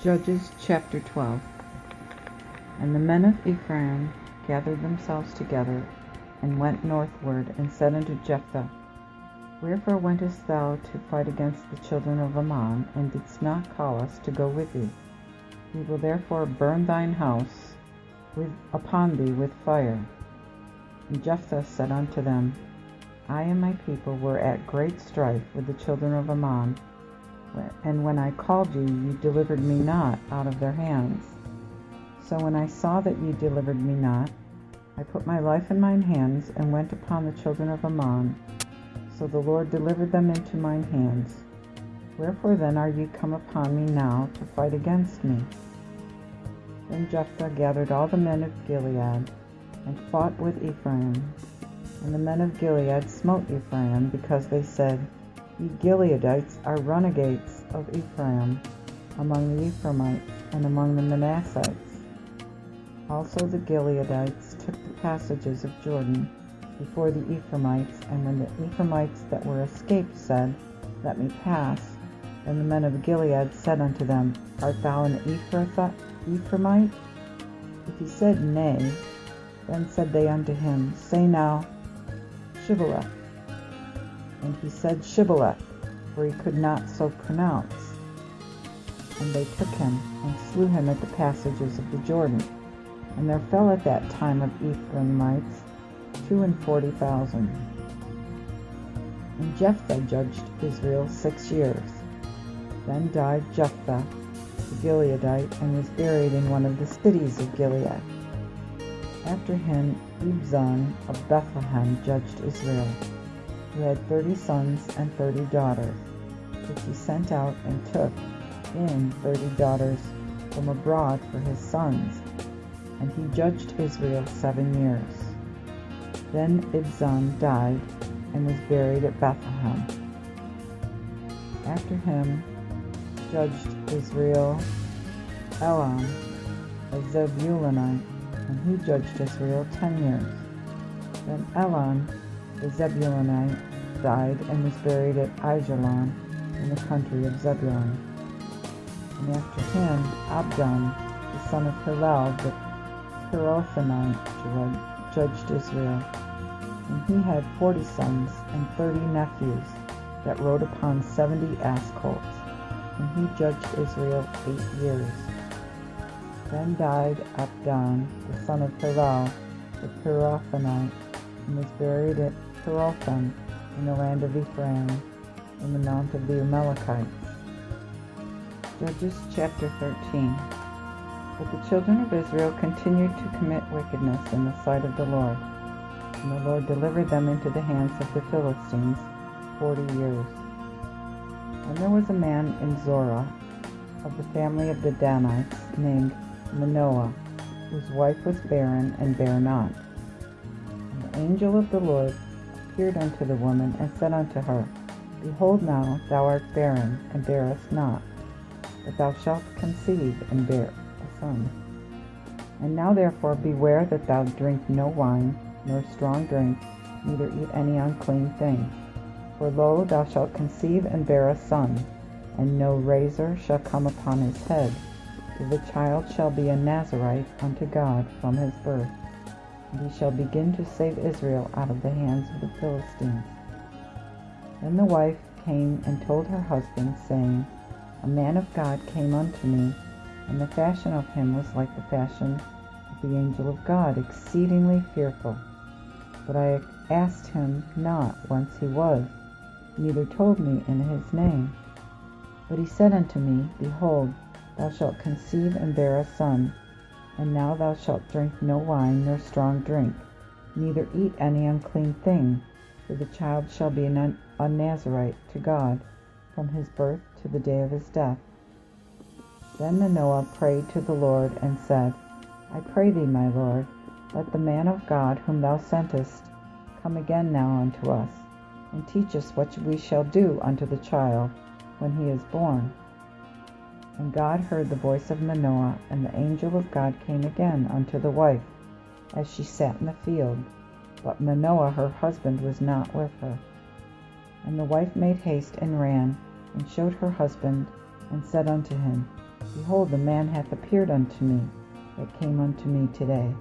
Judges chapter 12. And the men of Ephraim gathered themselves together, and went northward, and said unto Jephthah, Wherefore wentest thou to fight against the children of Ammon, and didst not call us to go with thee? We will therefore burn thine house upon thee with fire. And Jephthah said unto them, I and my people were at great strife with the children of Ammon, and when I called you, you delivered me not out of their hands. So when I saw that ye delivered me not, I put my life in mine hands, and went upon the children of Ammon. So the Lord delivered them into mine hands. Wherefore then are ye come upon me now to fight against me? Then Jephthah gathered all the men of Gilead, and fought with Ephraim. And the men of Gilead smote Ephraim, because they said, Ye Gileadites are renegades of Ephraim, among the Ephraimites, and among the Manassites. Also the Gileadites took the passages of Jordan before the Ephraimites, and when the Ephraimites that were escaped said, Let me pass, then the men of Gilead said unto them, Art thou an Ephraimite? If he said, Nay, then said they unto him, Say now, Shibboleth. And he said, Shibboleth, for he could not so pronounce. And they took him, and slew him at the passages of the Jordan. And there fell at that time of Ephraimites 42,000. And Jephthah judged Israel 6 years. Then died Jephthah the Gileadite, and was buried in one of the cities of Gilead. After him Ibzan of Bethlehem judged Israel, who had 30 sons and 30 daughters, which he sent out and took in 30 daughters from abroad for his sons, and he judged Israel 7 years. Then Ibzan died, and was buried at Bethlehem. After him judged Israel Elam, a Zebulunite, and he judged Israel 10 years. Then Elam, the Zebulunite, died, and was buried at Aijalon in the country of Zebulun. And after him Abdon, the son of Hillel, the Pirathonite, judged Israel. And he had 40 sons and 30 nephews that rode upon 70 ass colts. And he judged Israel 8 years. Then died Abdon, the son of Hillel, the Pirathonite, and was buried at Pirathon in the land of Ephraim, in the mount of the Amalekites. Judges chapter 13. But the children of Israel continued to commit wickedness in the sight of the Lord, and the Lord delivered them into the hands of the Philistines 40 years. And there was a man in Zorah, of the family of the Danites, named Manoah, whose wife was barren and bare not. And the angel of the Lord appeared unto the woman, and said unto her, Behold now, thou art barren, and bearest not, but thou shalt conceive, and bear a son. And now therefore beware that thou drink no wine, nor strong drink, neither eat any unclean thing. For lo, thou shalt conceive, and bear a son, and no razor shall come upon his head, for the child shall be a Nazarite unto God from his birth, and he shall begin to save Israel out of the hands of the Philistines. Then the wife came and told her husband, saying, A man of God came unto me, and the fashion of him was like the fashion of the angel of God, exceedingly fearful. But I asked him not whence he was, neither told me in his name. But he said unto me, Behold, thou shalt conceive, and bear a son, and now thou shalt drink no wine nor strong drink, neither eat any unclean thing, for the child shall be a Nazarite to God from his birth to the day of his death. Then Manoah prayed to the Lord, and said, I pray thee, my Lord, let the man of God whom thou sentest come again now unto us, and teach us what we shall do unto the child when he is born. And God heard the voice of Manoah, and the angel of God came again unto the wife, as she sat in the field, but Manoah her husband was not with her. And the wife made haste and ran, and showed her husband, and said unto him, Behold, the man hath appeared unto me, that came unto me today.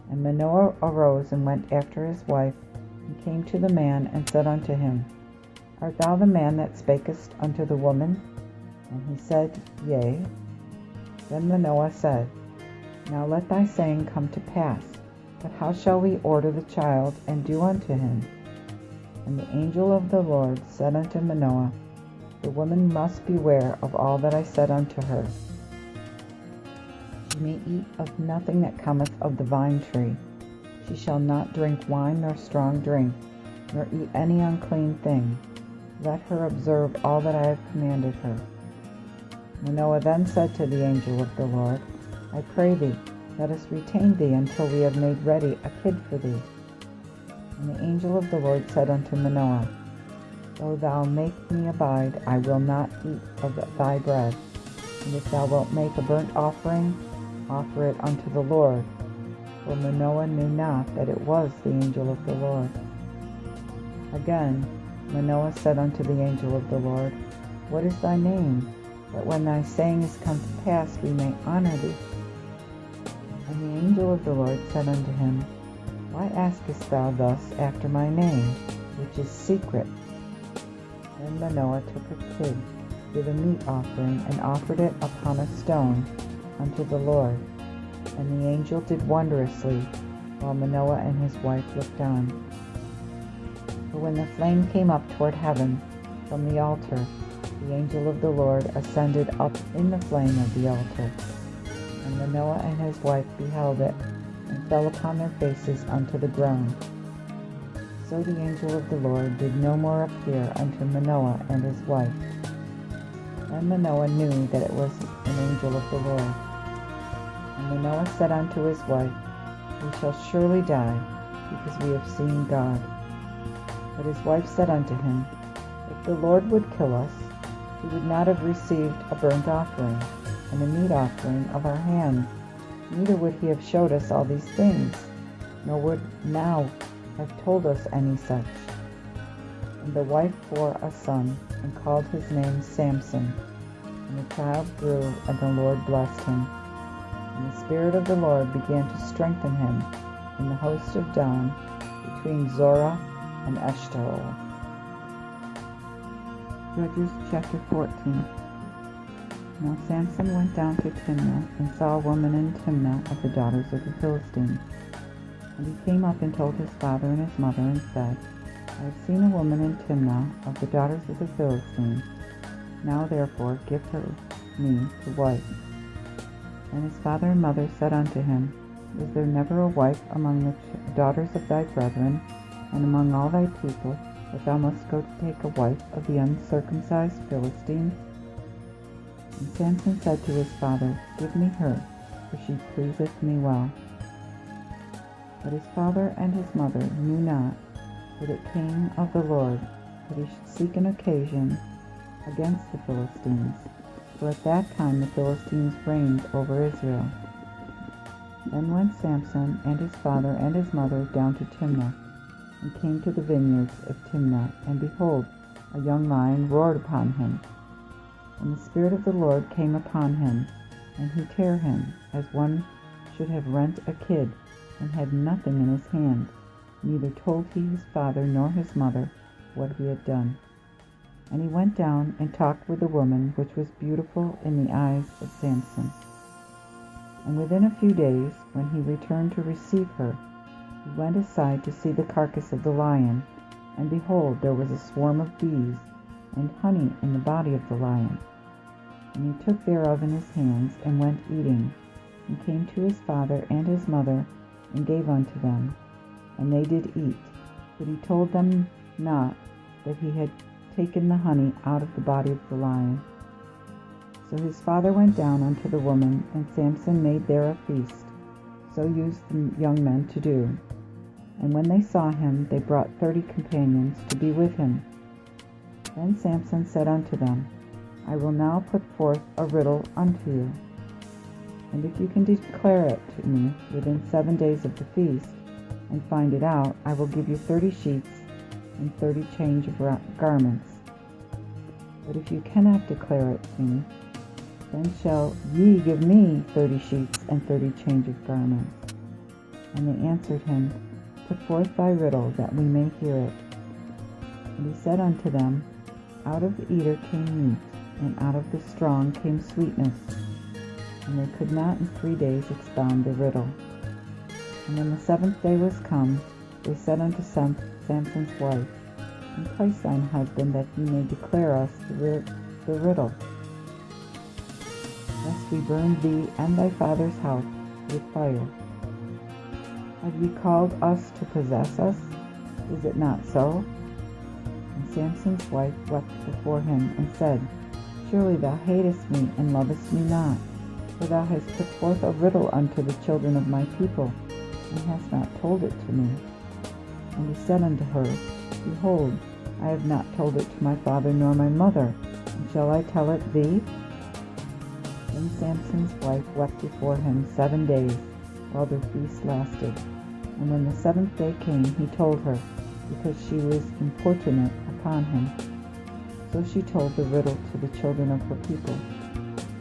And Manoah arose and went after his wife, and came to the man, and said unto him, Art thou the man that spakest unto the woman? And he said, Yea. Then Manoah said, Now let thy saying come to pass, but how shall we order the child, and do unto him? And the angel of the Lord said unto Manoah, The woman must beware of all that I said unto her. She may eat of nothing that cometh of the vine tree. She shall not drink wine nor strong drink, nor eat any unclean thing. Let her observe all that I have commanded her. Manoah then said to the angel of the Lord, I pray thee, let us retain thee until we have made ready a kid for thee. And the angel of the Lord said unto Manoah, Though thou make me abide, I will not eat of thy bread. And if thou wilt make a burnt offering, offer it unto the Lord. For Manoah knew not that it was the angel of the Lord. Again Manoah said unto the angel of the Lord, What is thy name, that when thy saying is come to pass we may honor thee? And the angel of the Lord said unto him, Why askest thou thus after my name, which is secret? Then Manoah took a kid with a meat offering, and offered it upon a stone unto the Lord. And the angel did wondrously, while Manoah and his wife looked on. But when the flame came up toward heaven from the altar, the angel of the Lord ascended up in the flame of the altar. And Manoah and his wife beheld it, and fell upon their faces unto the ground. So the angel of the Lord did no more appear unto Manoah and his wife. Then Manoah knew that it was an angel of the Lord. And Manoah said unto his wife, We shall surely die, because we have seen God. But his wife said unto him, If the Lord would kill us, he would not have received a burnt offering and a meat offering of our hands, neither would he have showed us all these things, nor would now have told us any such. And the wife bore a son, and called his name Samson. And the child grew, and the Lord blessed him. And the Spirit of the Lord began to strengthen him in the host of Dan, between Zorah and Eshtaol. Judges chapter 14. Now Samson went down to Timnah, and saw a woman in Timnah of the daughters of the Philistines. And he came up and told his father and his mother, and said, I have seen a woman in Timnah of the daughters of the Philistines. Now therefore give her me to wife. And his father and mother said unto him, Was there never a wife among the daughters of thy brethren, and among all thy people, that thou must go to take a wife of the uncircumcised Philistines? And Samson said to his father, Give me her, for she pleaseth me well. But his father and his mother knew not that it came of the Lord, that he should seek an occasion against the Philistines, for at that time the Philistines reigned over Israel. Then went Samson and his father and his mother down to Timnah, and came to the vineyards of Timnah, and behold, a young lion roared upon him. And the Spirit of the Lord came upon him, and he tare him, as one should have rent a kid, and had nothing in his hand, neither told he his father nor his mother what he had done. And he went down and talked with the woman which was beautiful in the eyes of Samson. And within a few days, when he returned to receive her, he went aside to see the carcass of the lion, and behold, there was a swarm of bees, and honey in the body of the lion. And he took thereof in his hands, and went eating, and came to his father and his mother, and gave unto them. And they did eat, but he told them not that he had taken the honey out of the body of the lion. So his father went down unto the woman, and Samson made there a feast. So used the young men to do. And when they saw him, they brought 30 companions to be with him. Then Samson said unto them, I will now put forth a riddle unto you. And if you can declare it to me within 7 days of the feast, and find it out, I will give you 30 sheets and 30 change of garments. But if you cannot declare it to me, Then shall ye give me 30 sheets and 30 change of garments. And they answered him, Put forth thy riddle, that we may hear it. And he said unto them, Out of the eater came meat, and out of the strong came sweetness. And they could not in 3 days expound the riddle. And when the 7th day was come, they said unto Samson's wife, Entice thine husband, that he may declare us the riddle, lest we burn thee and thy father's house with fire. Have ye called us to possess us? Is it not so? And Samson's wife wept before him, and said, Surely thou hatest me, and lovest me not, for thou hast put forth a riddle unto the children of my people, and hast not told it to me. And he said unto her, Behold, I have not told it to my father nor my mother, and shall I tell it thee? Then Samson's wife wept before him 7 days, while their feast lasted. And when the 7th day came, he told her, because she was importunate upon him. So she told the riddle to the children of her people.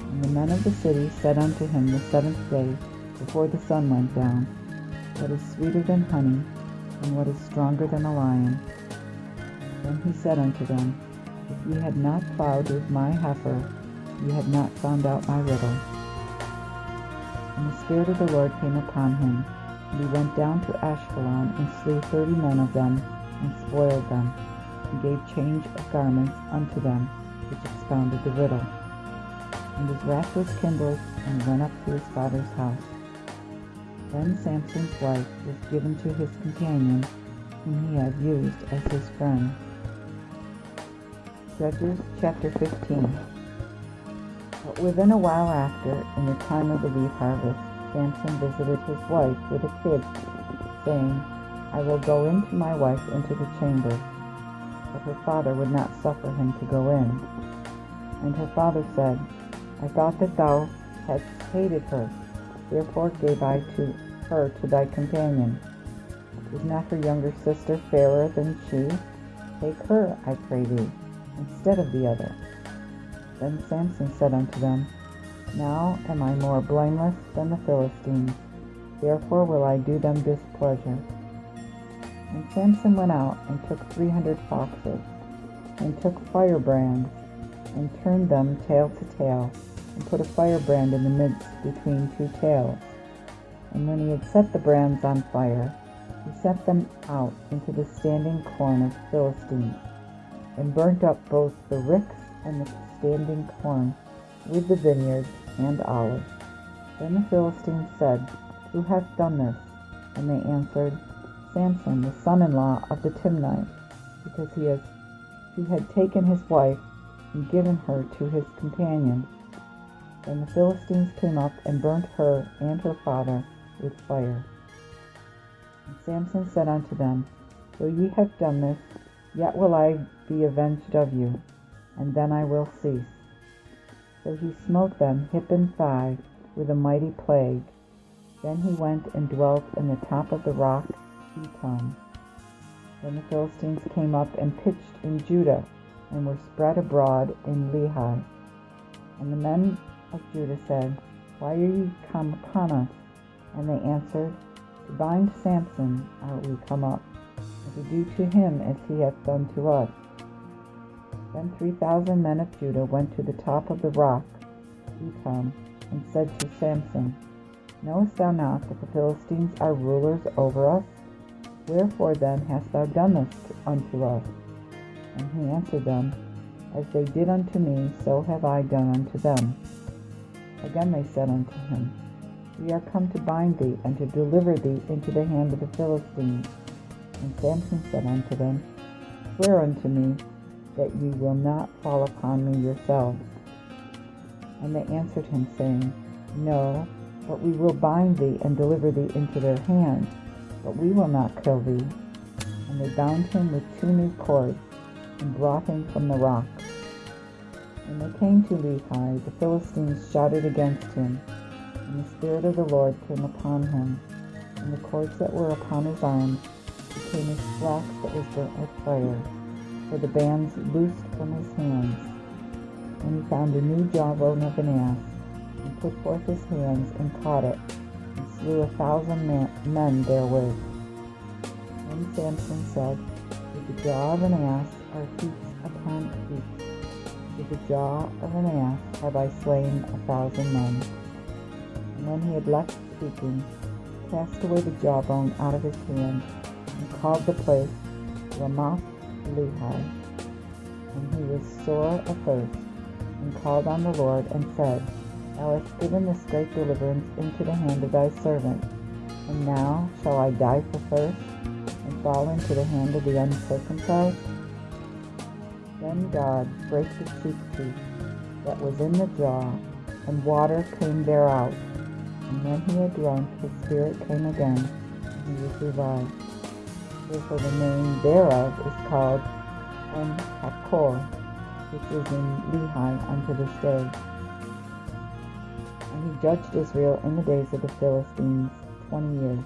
And the men of the city said unto him the 7th day, before the sun went down, What is sweeter than honey, and what is stronger than a lion? Then he said unto them, If ye had not plowed with my heifer, ye had not found out my riddle. And the Spirit of the Lord came upon him, and he went down to Ashkelon, and slew 30 men of them, and spoiled them, and gave change of garments unto them, which expounded the riddle. And his wrath was kindled, and went up to his father's house. Then Samson's wife was given to his companion, whom he had used as his friend. Judges chapter 15. But within a while after, in the time of the wheat harvest, Samson visited his wife with a kid, saying, I will go in to my wife into the chamber. But her father would not suffer him to go in. And her father said, I thought that thou hadst hated her, therefore gave I her to thy companion. Is not her younger sister fairer than she? Take her, I pray thee, instead of the other. Then Samson said unto them, Now am I more blameless than the Philistines, therefore will I do them displeasure. And Samson went out, and took 300 foxes, and took firebrands, and turned them tail to tail, and put a firebrand in the midst between 2 tails. And when he had set the brands on fire, he sent them out into the standing corn of the Philistines, and burnt up both the ricks and the standing corn, with the vineyards and olives. Then the Philistines said, Who hath done this? And they answered, Samson, the son-in-law of the Timnite, because he had taken his wife and given her to his companion. Then the Philistines came up and burnt her and her father with fire. And Samson said unto them, Though ye have done this, yet will I be avenged of you, and then I will cease. So he smote them hip and thigh with a mighty plague. Then he went and dwelt in the top of the rock Etam. Then the Philistines came up and pitched in Judah, and were spread abroad in Lehi. And the men of Judah said, Why are ye come upon us? And they answered, To bind Samson are we come up, and to do to him as he hath done to us. Then 3,000 men of Judah went to the top of the rock Etam, and said to Samson, Knowest thou not that the Philistines are rulers over us? Wherefore then hast thou done this unto us? And he answered them, As they did unto me, so have I done unto them. Again they said unto him, We are come to bind thee, and to deliver thee into the hand of the Philistines. And Samson said unto them, Swear unto me that ye will not fall upon me yourselves. And they answered him, saying, No, but we will bind thee and deliver thee into their hand, but we will not kill thee. And they bound him with 2 new cords, and brought him from the rock. When they came to Lehi, the Philistines shouted against him, and the Spirit of the Lord came upon him, and the cords that were upon his arms became as flax that was burnt with fire, for the bands loosed from his hands. And he found a new jawbone of an ass, and put forth his hands, and caught it, and slew 1,000 men therewith. Then Samson said, With the jaw of an ass are heaps upon heaps. With the jaw of an ass have I slain 1,000 men. And when he had left speaking, cast away the jawbone out of his hand, and called the place Ramoth Lehi. And he was sore athirst, and called on the Lord, and said, Thou hast given this great deliverance into the hand of thy servant, and now shall I die for thirst, and fall into the hand of the uncircumcised? Then God brake the chief tooth that was in the jaw, and water came thereout. And when he had drunk, his spirit came again, and he was revived. Therefore the name thereof is called En-Hakkore, which is in Lehi unto this day. And he judged Israel in the days of the Philistines 20 years.